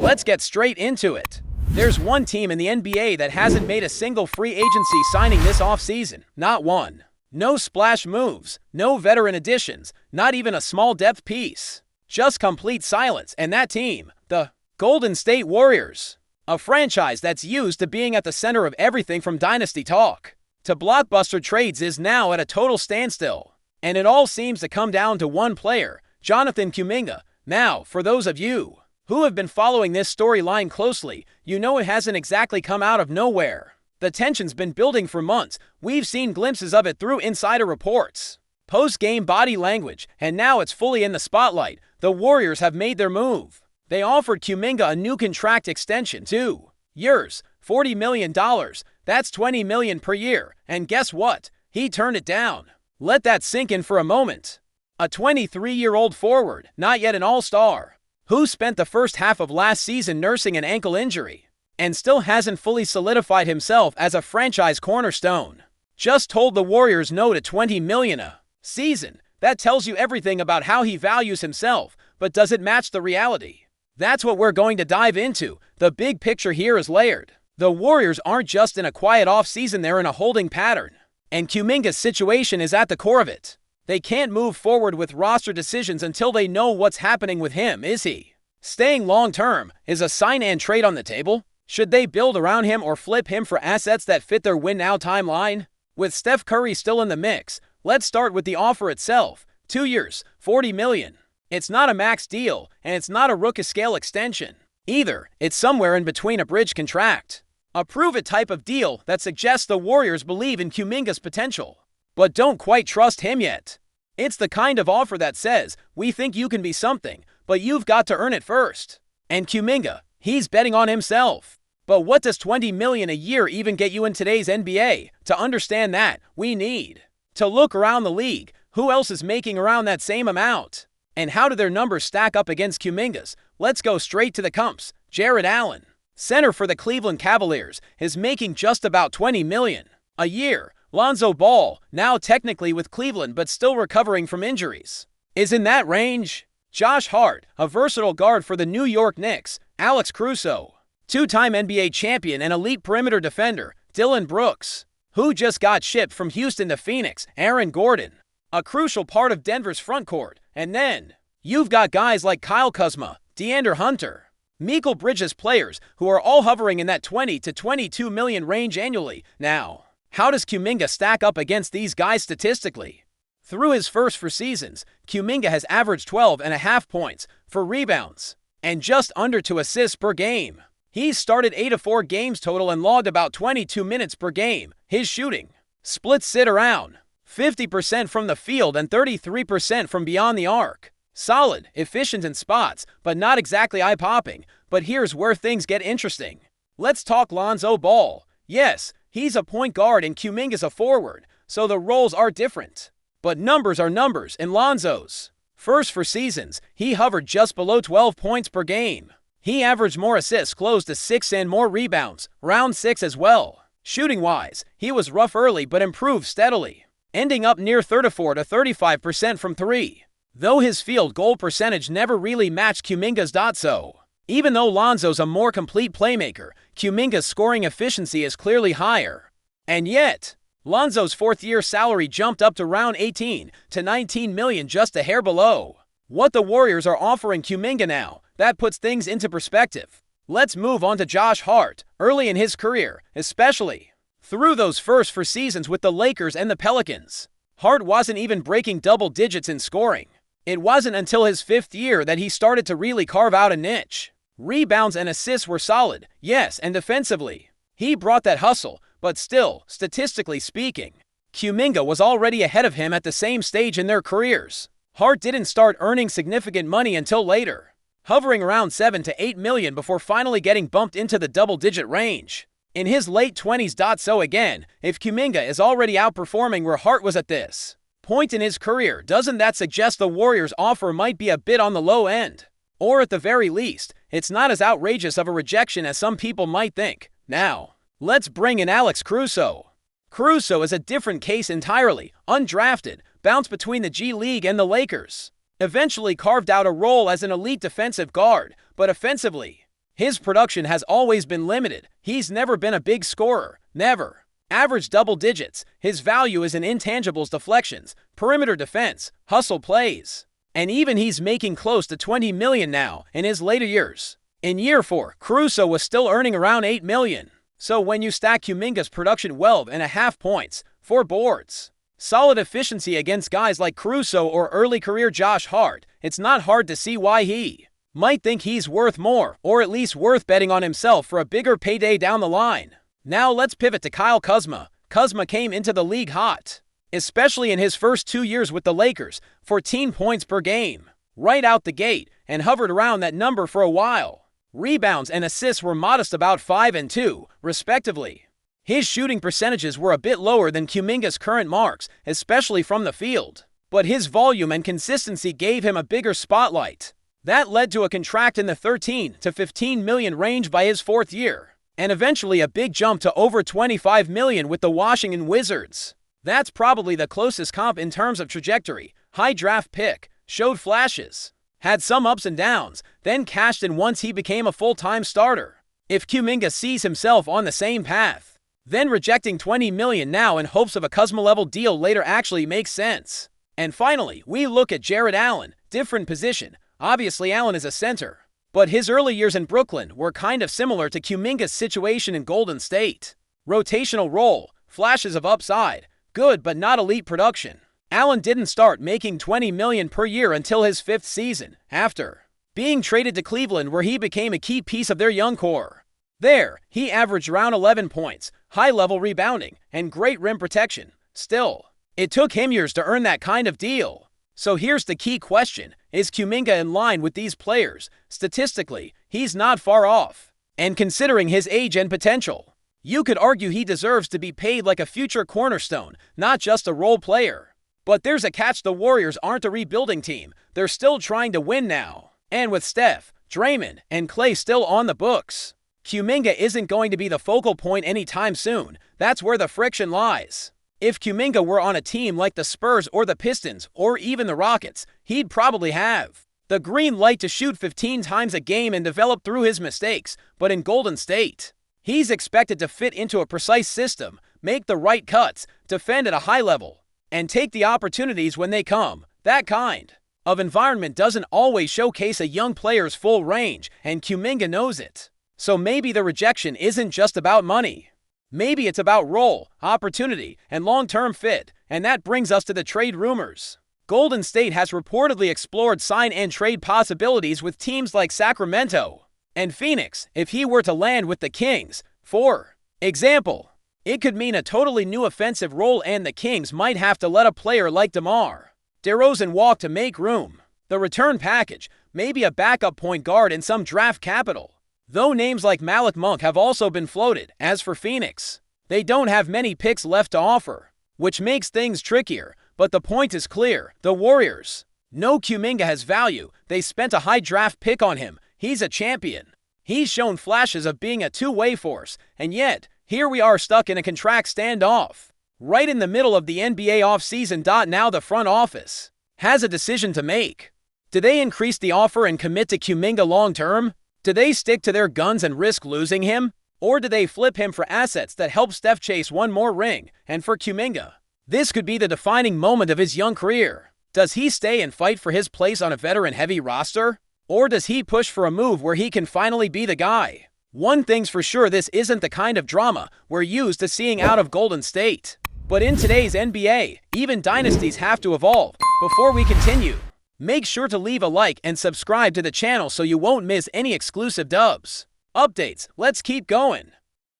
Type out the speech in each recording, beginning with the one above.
Let's get straight into it. There's one team in the NBA that hasn't made a single free agency signing this offseason. Not one. No splash moves, no veteran additions, not even a small depth piece. Just complete silence, and that team, the Golden State Warriors. A franchise that's used to being at the center of everything from dynasty talk to blockbuster trades is now at a total standstill. And it all seems to come down to one player, Jonathan Cuminga. Now, for those of you who have been following this storyline closely, you know it hasn't exactly come out of nowhere. The tension's been building for months. We've seen glimpses of it through insider reports, post-game body language, and now it's fully in the spotlight. The Warriors have made their move. They offered Cuminga a new contract extension, 2 years, $40 million. That's $20 million per year. And guess what? He turned it down. Let that sink in for a moment. A 23-year-old forward, not yet an all-star, who spent the first half of last season nursing an ankle injury and still hasn't fully solidified himself as a franchise cornerstone, just told the Warriors no to $20 million a season. That tells you everything about how he values himself, but does it match the reality? That's what we're going to dive into. The big picture here is layered. The Warriors aren't just in a quiet offseason, they're in a holding pattern. And Cuminga's situation is at the core of it. They can't move forward with roster decisions until they know what's happening with him. Is he staying long-term? Is a sign-and trade on the table? Should they build around him or flip him for assets that fit their win-now timeline? With Steph Curry still in the mix, let's start with the offer itself. 2 years, $40 million. It's not a max deal, and it's not a rookie-scale extension. Either, it's somewhere in between a bridge contract. A prove-it type of deal that suggests the Warriors believe in Cuminga's potential, but don't quite trust him yet. It's the kind of offer that says, we think you can be something, but you've got to earn it first. And Cuminga, he's betting on himself. But what does $20 million a year even get you in today's NBA? To understand that, we need to look around the league. Who else is making around that same amount? And how do their numbers stack up against Cuminga's? Let's go straight to the comps. Jared Allen, center for the Cleveland Cavaliers, is making just about $20 million a year. Lonzo Ball, now technically with Cleveland but still recovering from injuries, is in that range. Josh Hart, a versatile guard for the New York Knicks. Alex Caruso, two-time NBA champion and elite perimeter defender. Dylan Brooks, who just got shipped from Houston to Phoenix. Aaron Gordon, a crucial part of Denver's frontcourt. And then you've got guys like Kyle Kuzma, DeAndre Hunter, Mikal Bridges, players who are all hovering in that $20 to $22 million range annually. Now, how does Cuminga stack up against these guys statistically? Through his first 4 seasons, Cuminga has averaged 12.5 points, 4 rebounds, and just under 2 assists per game. He's started 8 of 4 games total and logged about 22 minutes per game. His shooting splits sit around 50% from the field and 33% from beyond the arc. Solid, efficient in spots, but not exactly eye-popping. But here's where things get interesting. Let's talk Lonzo Ball. Yes, he's a point guard and Cuminga's a forward, so the roles are different. But numbers are numbers. In Lonzo's first 4 seasons, he hovered just below 12 points per game. He averaged more assists, close to 6, and more rebounds, around 6 as well. Shooting-wise, he was rough early but improved steadily, ending up near 34 to 35% from 3. Though his field goal percentage never really matched Cuminga's. So, even though Lonzo's a more complete playmaker, Cuminga's scoring efficiency is clearly higher. And yet, Lonzo's 4th-year salary jumped up to around $18 to $19 million, just a hair below what the Warriors are offering Cuminga now. That puts things into perspective. Let's move on to Josh Hart. Early in his career, especially through those first 4 seasons with the Lakers and the Pelicans, Hart wasn't even breaking double digits in scoring. It wasn't until his 5th year that he started to really carve out a niche. Rebounds and assists were solid, yes, and defensively, he brought that hustle, but still, statistically speaking, Cuminga was already ahead of him at the same stage in their careers. Hart didn't start earning significant money until later, hovering around $7 to $8 million before finally getting bumped into the double-digit range in his late 20s. So again, if Cuminga is already outperforming where Hart was at this point in his career, doesn't that suggest the Warriors' offer might be a bit on the low end? Or at the very least, it's not as outrageous of a rejection as some people might think. Now, let's bring in Alex Caruso. Caruso is a different case entirely. Undrafted, bounced between the G League and the Lakers. Eventually carved out a role as an elite defensive guard, but offensively, His production has always been limited. He's never been a big scorer. Never. Average double digits. His value is in intangibles, deflections, perimeter defense, hustle plays. And even he's making close to $20 million now in his later years. In year 4, Caruso was still earning around $8 million. So when you stack Cuminga's production 12.5 points, 4 boards, solid efficiency against guys like Caruso or early career Josh Hart, it's not hard to see why he might think he's worth more, or at least worth betting on himself for a bigger payday down the line. Now let's pivot to Kyle Kuzma. Kuzma came into the league hot, especially in his first 2 years with the Lakers, 14 points per game, right out the gate, and hovered around that number for a while. Rebounds and assists were modest, about 5 and 2, respectively. His shooting percentages were a bit lower than Cuminga's current marks, especially from the field. But his volume and consistency gave him a bigger spotlight. That led to a contract in the 13 to 15 million range by his 4th year, and eventually a big jump to over 25 million with the Washington Wizards. That's probably the closest comp in terms of trajectory. High draft pick, showed flashes, had some ups and downs, then cashed in once he became a full-time starter. If Cuminga sees himself on the same path, then rejecting 20 million now in hopes of a Kuzma-level deal later actually makes sense. And finally, we look at Jarrett Allen, different position. Obviously Allen is a center, but his early years in Brooklyn were kind of similar to Cuminga's situation in Golden State. Rotational role, flashes of upside, good but not elite production. Allen didn't start making 20 million per year until his 5th season, after being traded to Cleveland, where he became a key piece of their young core. There, he averaged around 11 points, high-level rebounding, and great rim protection. Still, it took him years to earn that kind of deal. So here's the key question. Is Cuminga in line with these players? Statistically, he's not far off. And considering his age and potential, you could argue he deserves to be paid like a future cornerstone, not just a role player. But there's a catch: the Warriors aren't a rebuilding team. They're still trying to win now. And with Steph, Draymond, and Klay still on the books, Cuminga isn't going to be the focal point anytime soon. That's where the friction lies. If Cuminga were on a team like the Spurs or the Pistons or even the Rockets, he'd probably have the green light to shoot 15 times a game and develop through his mistakes. But in Golden State, he's expected to fit into a precise system, make the right cuts, defend at a high level, and take the opportunities when they come. That kind of environment doesn't always showcase a young player's full range, and Cuminga knows it. So maybe the rejection isn't just about money. Maybe it's about role, opportunity, and long-term fit, and that brings us to the trade rumors. Golden State has reportedly explored sign-and-trade possibilities with teams like Sacramento and Phoenix if he were to land with the Kings. For example, it could mean a totally new offensive role, and the Kings might have to let a player like DeMar DeRozan walk to make room. The return package, maybe a backup point guard and some draft capital, though names like Malik Monk have also been floated. As for Phoenix, they don't have many picks left to offer, which makes things trickier, but the point is clear. The Warriors know Cuminga has value. They spent a high draft pick on him. He's a champion. He's shown flashes of being a two-way force, and yet, here we are stuck in a contract standoff, right in the middle of the NBA offseason. Now the front office has a decision to make. Do they increase the offer and commit to Cuminga long-term? Do they stick to their guns and risk losing him? Or do they flip him for assets that help Steph chase one more ring? And for Cuminga, this could be the defining moment of his young career. Does he stay and fight for his place on a veteran-heavy roster? Or does he push for a move where he can finally be the guy? One thing's for sure, this isn't the kind of drama we're used to seeing out of Golden State. But in today's NBA, even dynasties have to evolve. Before we continue, make sure to leave a like and subscribe to the channel so you won't miss any exclusive dubs. Updates, let's keep going.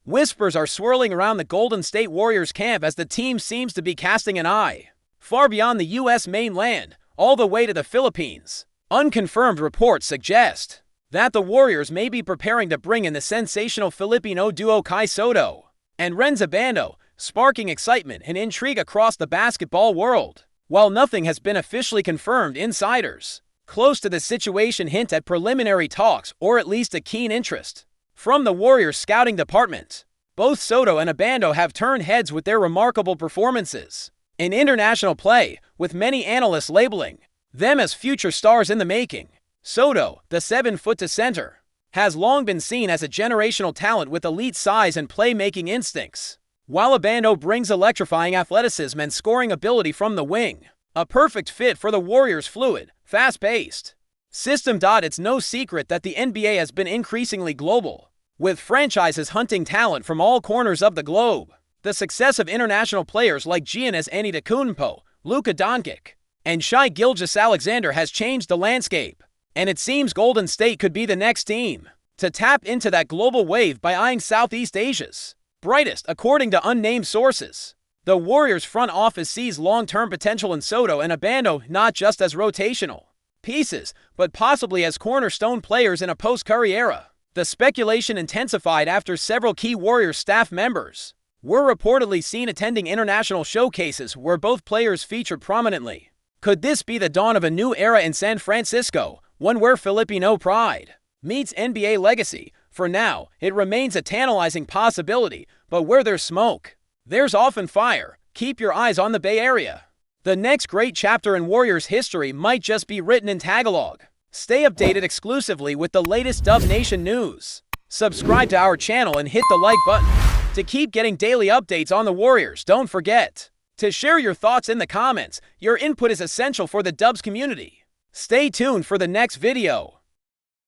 Whispers are swirling around the Golden State Warriors camp as the team seems to be casting an eye far beyond the U.S. mainland, all the way to the Philippines. Unconfirmed reports suggest that the Warriors may be preparing to bring in the sensational Filipino duo Kai Sotto and RHENZ ABANDO, sparking excitement and intrigue across the basketball world. While nothing has been officially confirmed, insiders close to the situation hint at preliminary talks, or at least a keen interest from the Warriors scouting department. Both Sotto and ABANDO have turned heads with their remarkable performances in international play, with many analysts labeling them as future stars in the making. Sotto, the 7-foot center, has long been seen as a generational talent with elite size and playmaking instincts, while ABANDO brings electrifying athleticism and scoring ability from the wing. A perfect fit for the Warriors' fluid, fast-paced system. It's no secret that the NBA has been increasingly global, with franchises hunting talent from all corners of the globe. The success of international players like Giannis Antetokounmpo, Luka Doncic, and Shai Gilgeous-Alexander has changed the landscape, and it seems Golden State could be the next team to tap into that global wave by eyeing Southeast Asia's brightest, according to unnamed sources. The Warriors' front office sees long-term potential in SOTTO and ABANDO not just as rotational pieces, but possibly as cornerstone players in a post-Curry era. The speculation intensified after several key Warriors staff members were reportedly seen attending international showcases where both players featured prominently. Could this be the dawn of a new era in San Francisco, one where Filipino pride meets NBA legacy? For now, it remains a tantalizing possibility, but where there's smoke, there's often fire. Keep your eyes on the Bay Area. The next great chapter in Warriors history might just be written in Tagalog. Stay updated exclusively with the latest Dub Nation news. Subscribe to our channel and hit the like button to keep getting daily updates on the Warriors. Don't forget to share your thoughts in the comments. Your input is essential for the Dubs community. Stay tuned for the next video.